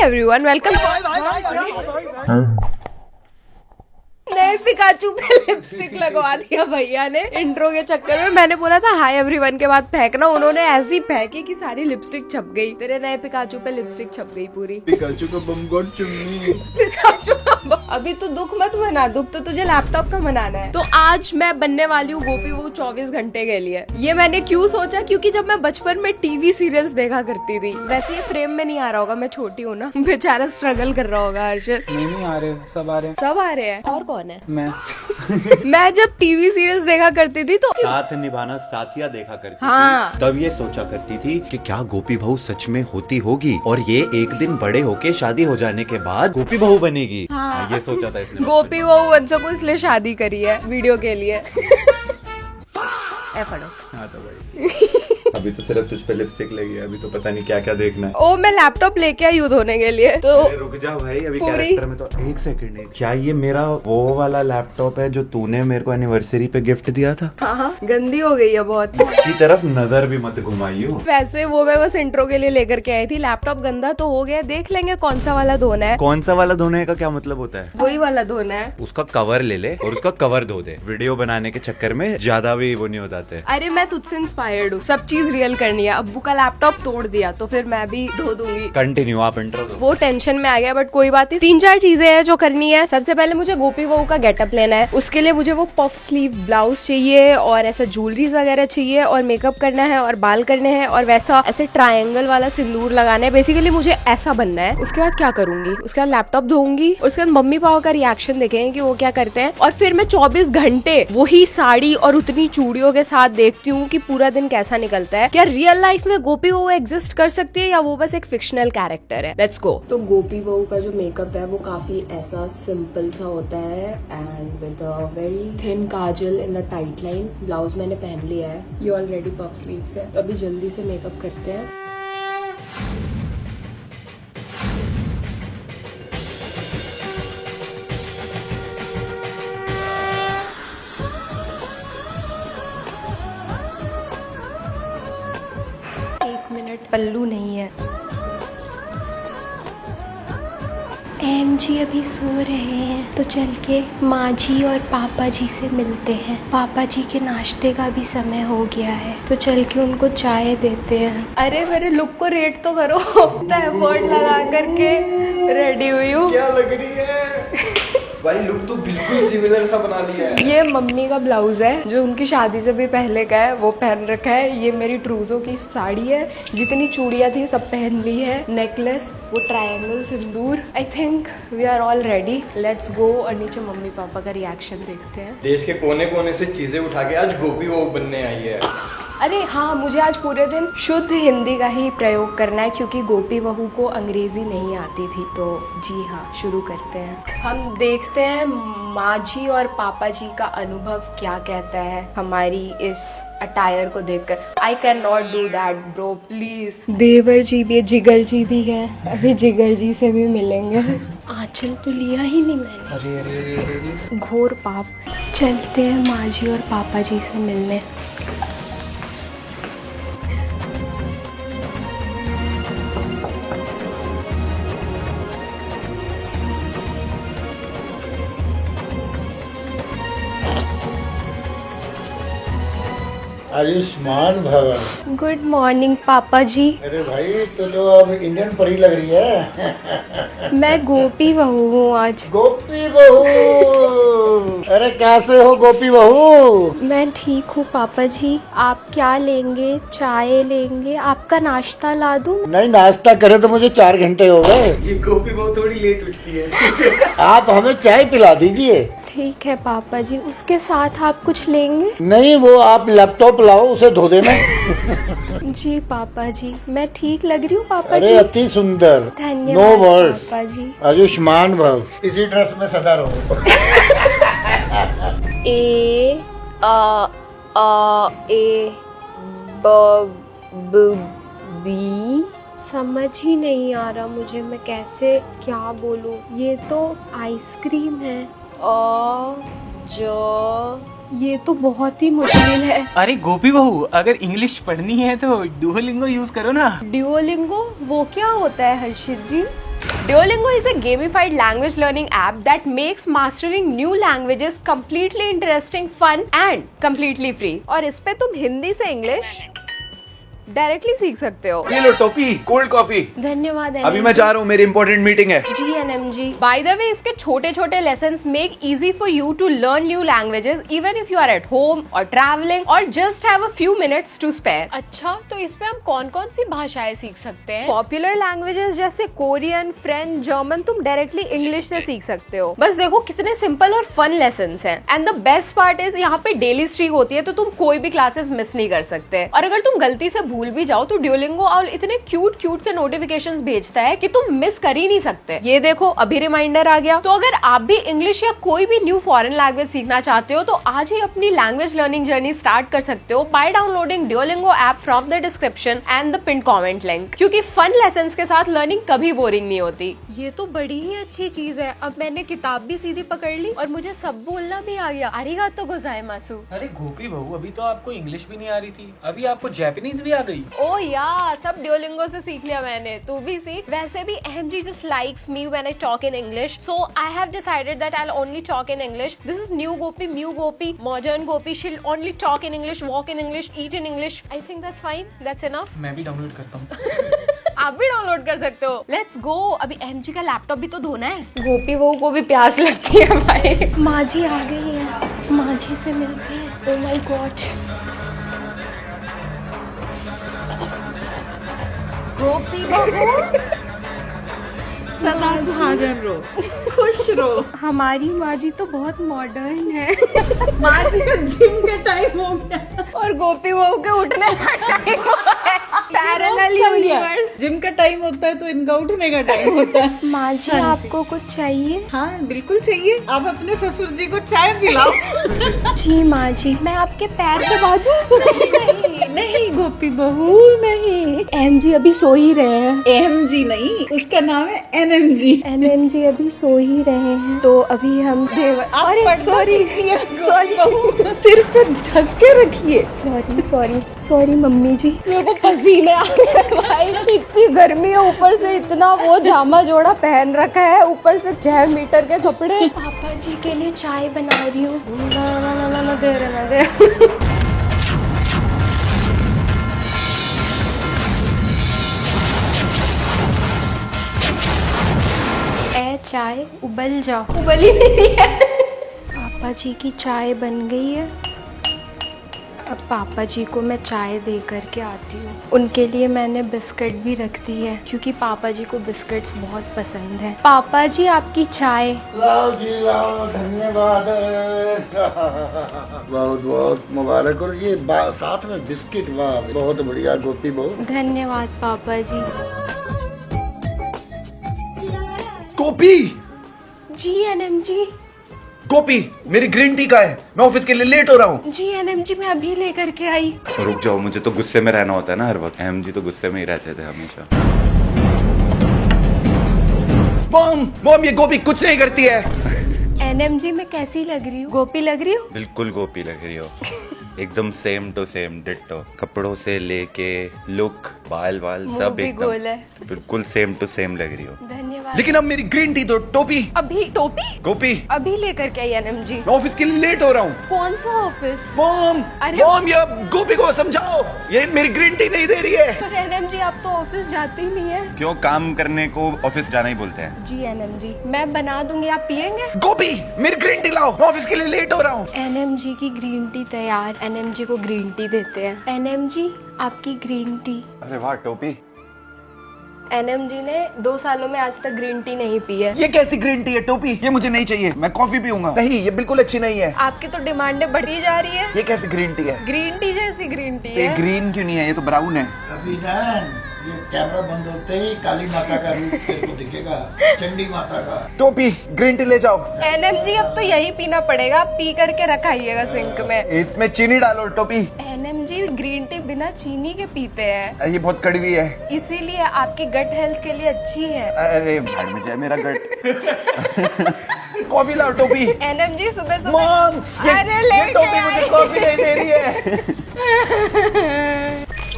Everyone, welcome. नए Pikachu पे lipstick लगवा दिया भैया ने इंट्रो के चक्कर में। मैंने बोला था हाय एवरीवन के बाद फेंकना, उन्होंने ऐसी फेंकी कि सारी लिपस्टिक छप गई। तेरे नए पिकाचू पे लिपस्टिक छप गई पूरी। पिकाचू का बम गॉड चुन्नी। पिकाचू का अभी तो दुख मत मना, दुख तो तुझे लैपटॉप का मनाना है। तो आज मैं बनने वाली हूँ गोपी बहू 24 घंटे के लिए। ये मैंने क्यों सोचा, क्योंकि जब मैं बचपन में टीवी सीरियल्स देखा करती थी, वैसे ये फ्रेम में नहीं आ रहा होगा, मैं छोटी हूँ ना, बेचारा स्ट्रगल कर रहा होगा हर्षद। नहीं आ रहे, सब आ रहे हैं। सब आ रहे हैं। और कौन है? मैं मैं जब टीवी सीरियल्स देखा करती थी तो साथ निभाना साथिया देखा करती हाँ। थी, तब ये सोचा करती थी कि क्या गोपी बहू सच में होती होगी और ये एक दिन बड़े होके शादी हो जाने के बाद गोपी बहू बनेगी। हाँ। ये सोचा था इसने। गोपी बहू वंशों को इसलिए शादी करी है वीडियो के लिए। पढ़ो। हाँ तो भाई अभी तो सिर्फ तुझ पे लिपस्टिक लगी है, अभी तो पता नहीं क्या क्या देखना है। ओ मैं लैपटॉप लेके आई हूँ धोने के लिए तो अरे रुक जा भाई, अभी कैरेक्टर में तो एक सेकंड है। क्या ये मेरा वो वाला लैपटॉप है जो तूने मेरे को एनिवर्सरी पे गिफ्ट दिया था? हाँ गंदी हो गई है बहुत। इसकी तरफ नजर भी मत घुमाइयो। वैसे वो मैं बस इंट्रो के लिए लेकर के आई थी। लैपटॉप गंदा तो हो गया, देख लेंगे कौन सा वाला धोना है। कौन सा वाला धोने का क्या मतलब होता है? वही वाला धोना है। उसका कवर ले ले और उसका कवर धो दे। वीडियो बनाने के चक्कर में ज्यादा भी वो नहीं हो जाते। अरे मैं तुझसे इंस्पायर्ड हूँ, सब चीज रियल करनी है। अब्बू का लैपटॉप तोड़ दिया तो फिर मैं भी धो दूंगी। कंटिन्यू, आप इंट्रो दो। वो टेंशन में आ गया, बट कोई बात नहीं। 3-4 चीजें हैं जो करनी है। सबसे पहले मुझे गोपी बहू का गेटअप लेना है। उसके लिए मुझे वो पफ स्लीव ब्लाउज चाहिए और ऐसा ज्वेलरीज वगैरह चाहिए और मेकअप करना है और बाल करने हैं और वैसा ऐसे ट्रायंगल वाला सिंदूर लगाना है। बेसिकली मुझे ऐसा बनना है। उसके बाद क्या करूंगी, उसके बाद लैपटॉप धोऊंगी और उसके बाद मम्मी पापा का रिएक्शन देखेंगे कि वो क्या करते हैं। और फिर मैं 24 घंटे वही साड़ी और उतनी चूड़ियों के साथ देखती हूँ कि पूरा दिन कैसा निकलता है। क्या रियल लाइफ में गोपी बहू एग्जिस्ट कर सकती है या वो बस एक फिक्शनल कैरेक्टर है? Let's go. तो गोपी बहू का जो मेकअप है वो काफी ऐसा सिंपल सा होता है and with a very thin Kajal in a tight line. Blouse मैंने पहन लिया है, ये ऑलरेडी पफ स्लीव्स है। तो अभी जल्दी से मेकअप करते हैं। एक मिनट, पल्लू नहीं है। जी अभी सो रहे हैं तो चल के माँ जी और पापा जी से मिलते हैं। पापा जी के नाश्ते का भी समय हो गया है तो चल के उनको चाय देते हैं। अरे मेरे लुक को रेट तो करो। इतना एफर्ट लगा करके रेडी हुई हूँ। क्या लग रही है भाई, लुक तो बिल्कुल सिमिलर सा बना लिया है। ये मम्मी का ब्लाउज है जो उनकी शादी से भी पहले का है, वो पहन रखा है। ये मेरी ट्रूजो की साड़ी है, जितनी चूड़ियां थी सब पहन ली है। नेकलेस, वो triangle sindoor. I think we are all ready, let's go. और नीचे मम्मी पापा का रिएक्शन देखते हैं। देश के कोने कोने से चीजें उठा के आज गोपी बहू बनने आई है। अरे हाँ, मुझे आज पूरे दिन शुद्ध हिंदी का ही प्रयोग करना है क्योंकि गोपी बहू को अंग्रेजी नहीं आती थी। तो जी हाँ, शुरू करते हैं। हम देखते हैं माँ जी और पापा जी का अनुभव क्या कहता है हमारी इस अटायर को देखकर। I can not do that bro, please. देवर जी भी है, जिगर जी भी है, अभी जिगर जी से भी मिलेंगे। आंचल तो लिया ही नहीं मैंने। अरे अरे अरे घोर पाप। चलते हैं माँ जी और पापा जी से मिलने। आयुष्मान भव। गुड मॉर्निंग पापा जी। अरे भाई तो अब इंडियन परी लग रही है। मैं गोपी बहू हूँ आज। गोपी बहू, अरे कैसे हो गोपी बहू? मैं ठीक हूँ पापा जी। आप क्या लेंगे? चाय लेंगे? आपका नाश्ता ला दूँ? नहीं, नाश्ता करे तो मुझे 4 घंटे हो गए। ये गोपी बहू थोड़ी लेट उठती है। आप हमें चाय पिला दीजिए। ठीक है पापा जी। उसके साथ आप कुछ लेंगे? नहीं, वो आप लैपटॉप लाओ, उसे धो देना। जी पापा जी, मैं ठीक लग रही हूँ पापा अरे जी? अति सुंदर। धन्यवाद नो वर्ड्स। पापा जी। आयुष्मान भव। इसी ड्रेस में सदा रहो। ए ए बी समझ ही नहीं आ रहा मुझे, मैं कैसे क्या बोलूं। ये तो आइसक्रीम है। ये तो बहुत ही मुश्किल है। अरे गोपी बहू, अगर इंग्लिश पढ़नी है तो डुओलिंगो यूज करो ना। ड्यूओलिंगो वो क्या होता है हर्षित जी? Duolingo is a gamified language learning app that makes mastering new languages completely interesting, fun and completely free. और इस पे तुम हिंदी से इंग्लिश डायरेक्टली सीख सकते हो। ये लो टोपी, कोल्ड कॉफी। धन्यवाद अभी मैं जा रहा हूँ, मेरी इंपॉर्टेंट मीटिंग है। जी NMG। By the way, इसके छोटे छोटे lessons make easy for you to learn new languages even if you are at home or traveling or just have a few minutes to spare. अच्छा, तो इस पे हम कौन कौन सी भाषाएं सीख सकते हैं? पॉपुलर लैंग्वेजेस जैसे कोरियन, फ्रेंच, जर्मन तुम डायरेक्टली इंग्लिश से सीख सकते हो। बस देखो कितने सिंपल और फन लेसन्स हैं। And the best part is यहाँ पे डेली स्ट्रीक होती है, तो तुम कोई भी क्लासेस मिस नहीं कर सकते। और अगर तुम गलती से भूल भी जाओ तो ड्यूलिंगो और इतने क्यूट से नोटिफिकेशंस भेजता है कि तुम मिस कर ही नहीं सकते। ये देखो अभी रिमाइंडर आ गया। तो अगर आप भी इंग्लिश या कोई भी न्यू फॉरेन लैंग्वेज सीखना चाहते हो तो आज ही अपनी लैंग्वेज लर्निंग जर्नी स्टार्ट कर सकते हो by downloading Duolingo app from the description and the pin comment link, क्योंकि फन लेसन्स के साथ लर्निंग कभी बोरिंग नहीं होती। ये तो बड़ी ही अच्छी चीज है। अब मैंने किताब भी सीधी पकड़ ली और मुझे सब बोलना भी आ गया। आरिगातो गोजाइमासु। अरे गोपी बहू, अभी तो आपको इंग्लिश भी नहीं आ रही थी, अभी आपको जापानीज भी आ गई। ओ या सब ड्यूलिंगो से सीख लिया मैंने, तू भी सीख। वैसे भी AMG just likes me when I talk in English, so I have decided that I'll only talk in English. This is new Gopi, Mew Gopi, modern Gopi. She'll only talk in English, walk in English, eat in English. I think that's fine. That's enough. मैं भी download करता हूँ। आप भी download कर सकते हो। Let's go. अभी AMG का लैपटॉप भी तो धोना है। गोपी बहू को भी प्यास लगती है भाई। माँ जी आ गई है, माँ जी से मिलते हैं। Oh my God. गोपी बहू सदा सुहागन रो, खुश रहो। हमारी माँ जी तो बहुत मॉडर्न है। माँ जी का जिम का टाइम हो गया और गोपी बहू के उठने का टाइम पैरेलल यूनिवर्स। जिम का टाइम होता है तो इनका उठने का टाइम होता है। माँ जी आपको कुछ चाहिए? हाँ बिल्कुल चाहिए। आप अपने ससुर जी को चाय पिलाओ। जी माँ जी, मैं आपके पैर दबा दूं? नहीं नहीं गोपी बहू नहीं। MG अभी सो ही रहे हैं। AMG नहीं, उसका नाम है NMG। NMG अभी सो ही रहे हैं, तो अभी हम अरे सॉरी सिर पे ढक के रखिए। सॉरी मम्मी जी। मेरे को पसीने आ गए भाई, इतनी गर्मी है, ऊपर से इतना वो जामा जोड़ा पहन रखा है, ऊपर से 6 मीटर के कपड़े। पापा जी के लिए चाय बना रही हूँ। ना दे। चाय उबल जाओ। उबली नहीं है। पापा जी की चाय बन गई है। अब पापा जी को मैं चाय दे करके आती हूँ। उनके लिए मैंने बिस्किट भी रख दी है, क्योंकि पापा जी को बिस्किट्स बहुत पसंद है। पापा जी आपकी चाय। लाओ जी लाओ, धन्यवाद। बहुत बहुत मुबारक। और ये साथ में बिस्किट, वाह बहुत बढ़िया गोपी बहू। धन्यवाद पापा जी। गोपी, जी NMG। गोपी मेरी ग्रीन टी का है, मैं ऑफिस के लिए लेट हो रहा हूँ। जी NMG मैं अभी लेकर के आई। रुक जाओ, मुझे तो गुस्से में रहना होता है ना हर वक्त। AMG तो गुस्से में ही रहते थे हमेशा। मॉम ये गोपी कुछ नहीं करती है। NMG में कैसी लग रही हूँ? गोपी लग रही हूँ? बिल्कुल गोपी लग रही हो, एकदम सेम टू सेम डिट्टो। कपड़ों से लेके लुक, बाल सब भी एकदम गोल है। बिल्कुल सेम टू सेम लग रही हो। धन्यवाद। लेकिन अब मेरी ग्रीन टी दो। टोपी, अभी टोपी गोपी अभी लेकर के आई NMG। मैं ऑफिस के लिए लेट हो रहा हूँ। कौन सा ऑफिस? मॉम ये गोपी को समझाओ, ये मेरी ग्रीन टी नहीं दे रही है। पर NMG आप तो ऑफिस जाते ही नहीं है। क्यों, काम करने को ऑफिस जाना ही बोलते हैं। जी NMG मैं बना दूंगी, आप पियेंगे? गोपी मेरी ग्रीन टी लाओ, मैं ऑफिस के लिए लेट हो रहा हूँ। NMG की ग्रीन टी तैयार। NMG को ग्रीन टी देते हैं। NMG आपकी ग्रीन टी। अरे वाह टोपी, NMG ने 2 सालों में आज तक ग्रीन टी नहीं पी है। ये कैसी ग्रीन टी है टोपी? ये मुझे नहीं चाहिए, मैं कॉफी पीऊंगा। नहीं ये बिल्कुल अच्छी नहीं है। आपकी तो डिमांडें बढ़ती जा रही है। ये कैसी ग्रीन टी है? ग्रीन टी जैसी ग्रीन टी ये है। ग्रीन क्यों नहीं है, ये तो ब्राउन है। अभी ना ये कैमरा बंद होते ही काली माता का रूप तेरे को दिखेगा, चंडी माता का। टोपी ग्रीन टी ले जाओ। NMG अब तो यही पीना पड़ेगा, पी करके रखाइएगा सिंक में। इसमें चीनी डालो टोपी। NMG ग्रीन टी बिना चीनी के पीते हैं, ये बहुत कड़वी है, इसीलिए आपकी गट हेल्थ के लिए अच्छी है। अरे भाड़ में जाए मेरा गट। कॉफी लाओ टोपी। NMG सुबह मॉम अरे ये लेके टोपी आई। मुझे कॉफी नहीं दे रही है।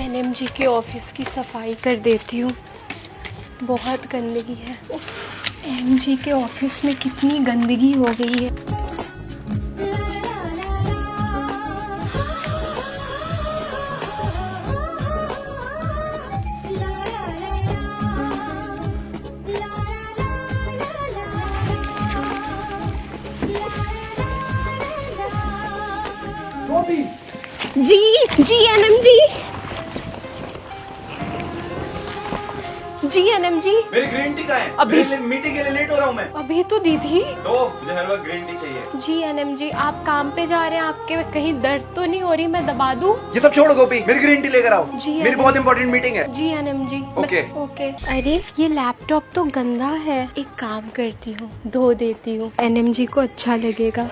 NMG के ऑफिस की सफाई कर देती हूँ। बहुत गंदगी है। एमजी के ऑफिस में कितनी गंदगी हो गई है। जी एनएम जी, जी एनएम जी। मेरी ग्रीन टी कहाँ है? अभी मीटिंग के लिए लेट हो रहा हूँ मैं। अभी तो दी थी। तो मुझे हर वक्त ग्रीन टी चाहिए। जी एनएम जी, आप काम पे जा रहे हैं, आपके कहीं दर्द तो नहीं हो रही? मैं दबा दूं? ये सब छोड़ो गोपी, मेरी ग्रीन टी लेकर आओ। जी मेरी बहुत इंपॉर्टेंट मीटिंग है। जी एनएम जी। ओके। ओके। अरे ये लैपटॉप तो गंदा है, एक काम करती हूँ, धो देती हूँ, एनएम जी को अच्छा लगेगा।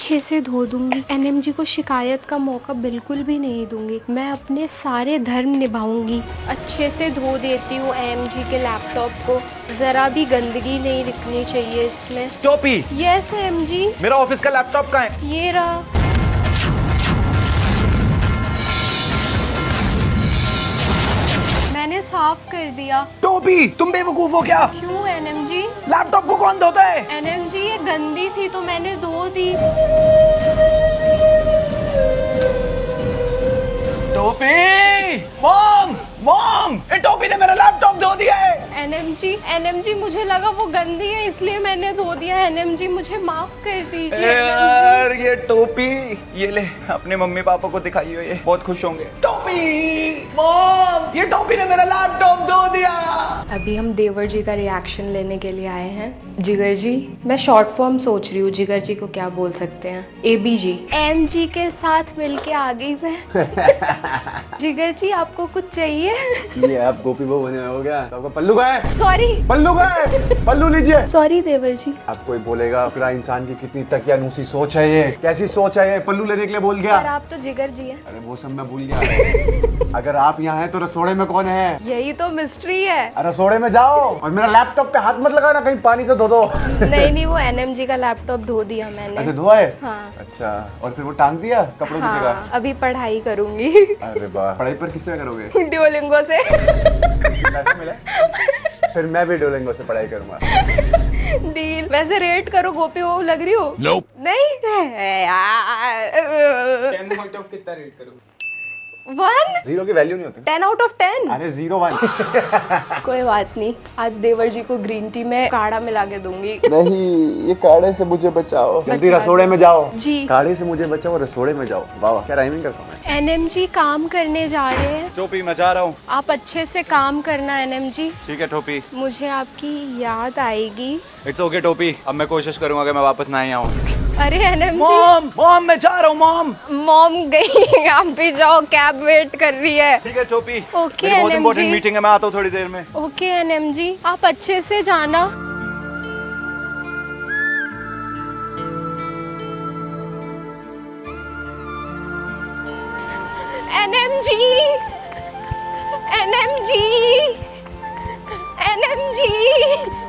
अच्छे से धो दूंगी, एनएम जी को शिकायत का मौका बिल्कुल भी नहीं दूंगी। मैं अपने सारे धर्म निभाऊंगी। अच्छे से धो देती हूँ एम जी के लैपटॉप को, जरा भी गंदगी नहीं दिखनी चाहिए इसमें। टोपी, यस एम जी। मेरा ऑफिस का लैपटॉप कहाँ है? ये रहा। मैंने साफ कर दिया। टोपी, तुम बेवकूफ हो क्या? क्यों एनएम जी? लैपटॉप को कौन धोता है? एनएम जी ये गंदी थी तो मैंने धो दी। टोपी, मॉम, मॉम, ये टोपी ने मेरा लैपटॉप धो दिया है। एनएम जी मुझे लगा वो गंदी है इसलिए मैंने धो दिया। एनएम जी मुझे माफ कर दीजिए। यार ये टोपी, ये ले अपने मम्मी पापा को दिखाइयो, ये बहुत खुश होंगे। टोपी, मॉम, ये टोपी ने मेरा लैपटॉप धो दिया। अभी हम देवर जी का रिएक्शन लेने के लिए आए हैं। जिगर जी, मैं शॉर्ट फॉर्म सोच रही हूँ, जिगर जी को क्या बोल सकते हैं? ABG। एम जी के साथ मिलके आ गई मैं। जिगर जी आपको कुछ चाहिए? ये आप गोपी बहू बने हो क्या? तो आपका पल्लू का है? सॉरी। पल्लू का है? पल्लू लीजिए। सॉरी देवर जी। आप कोई बोलेगा फिर इंसान की कितनी तकियानूसी सोच है, ये कैसी सोच है? ये पल्लू लेने के लिए बोल गया। पर आप तो जिगर जी हैं। अरे वो सब मैं भूल गया। अगर आप यहाँ हैं तो रसोड़े में कौन है? यही तो मिस्ट्री है। रसोड़े में जाओ और मेरा लैपटॉप पे हाथ मत लगाना, कहीं पानी से धो दो। नहीं, वो एनएम जी का लैपटॉप धो दिया मैंने। अच्छा धोआ है? हाँ। अच्छा, और फिर वो टांग दिया कपड़ों की जगह? हाँ, अभी पढ़ाई करूंगी। अरे वाह, पढ़ाई पर किससे करोगे? ड्यूलिंगो से। पैसे मिले? फिर मैं भी डुओलिंगो से पढ़ाई करूंगा। डील। वैसे रेट करो गोपी, वो लग रही हो? नहीं यार। 10 आउट ऑफ कितना रेट करूँ? 1। 0 की वैल्यू नहीं होती। 10 आउट ऑफ 10। अरे 0 1। कोई बात नहीं, आज देवर जी को ग्रीन टी में काढ़ा मिला के दूंगी। नहीं, ये काढ़े से मुझे बचाओ। जल्दी बचा रसोड़े में जाओ। जी। काढ़े से मुझे बचाओ, रसोड़े में जाओ। वाह, क्या राइमिंग करता हूँ मैं। एनएम जी काम करने जा रहे हैं, टोपी, मैं जा रहा हूँ। आप अच्छे से काम करना एनएम जी। ठीक है टोपी। मुझे आपकी याद आएगी। इट्स ओके टोपी, अब मैं कोशिश करूंगा कि मैं वापस ना ही आऊँ। अरे एनएम जी। मॉम, मॉम, मैं जा रहा हूँ मॉम। मॉम गई, आप भी जाओ, कैब वेट कर रही है। ठीक है टोपी। ओके मेरी बहुत एनएम इंपॉर्टेंट जी। मीटिंग है, मैं आता हूँ थोड़ी देर में। ओके एनएम जी, आप अच्छे से जाना। एनएम जी, एनएम जी, एनएम जी।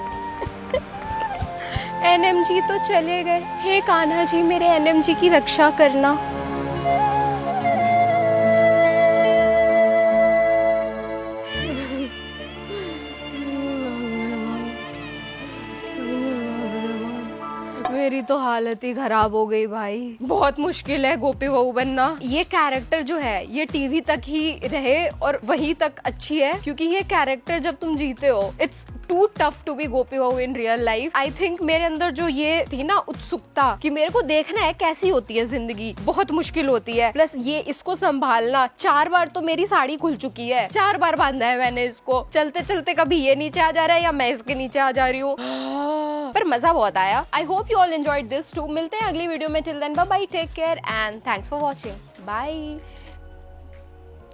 एनएम जी तो चले गए। हे कान्हा जी, मेरे एनएम जी की रक्षा करना। मेरी तो हालत ही खराब हो गई भाई। बहुत मुश्किल है गोपी बहू बनना। ये कैरेक्टर जो है ये टीवी तक ही रहे और वहीं तक अच्छी है, क्योंकि ये कैरेक्टर जब तुम जीते हो, it's too tough to be Gopi बहू in real life. I think मेरे अंदर जो ये थी ना उत्सुकता कि मेरे को देखना है कैसी होती है जिंदगी, बहुत मुश्किल होती है। प्लस ये इसको संभालना, 4 बार तो मेरी साड़ी खुल चुकी है, 4 बार बांधा है मैंने इसको। चलते चलते कभी ये नीचे आ जा रहा है या मैं इसके नीचे आ जा रही हूँ। पर मजा बहुत आया। I hope you all enjoyed this too. मिलते हैं अगली वीडियो में। Till then bye bye, take care and thanks for watching. Bye.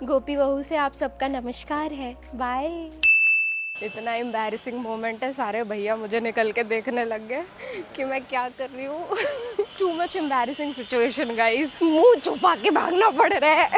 Gopi बहू से आप सबका नमस्कार है। बाय। इतना एम्बैरेसिंग मोमेंट है, सारे भैया मुझे निकल के देखने लग गए कि मैं क्या कर रही हूँ। Too much embarrassing situation guys, मुंह छुपा के भागना पड़ रहा है।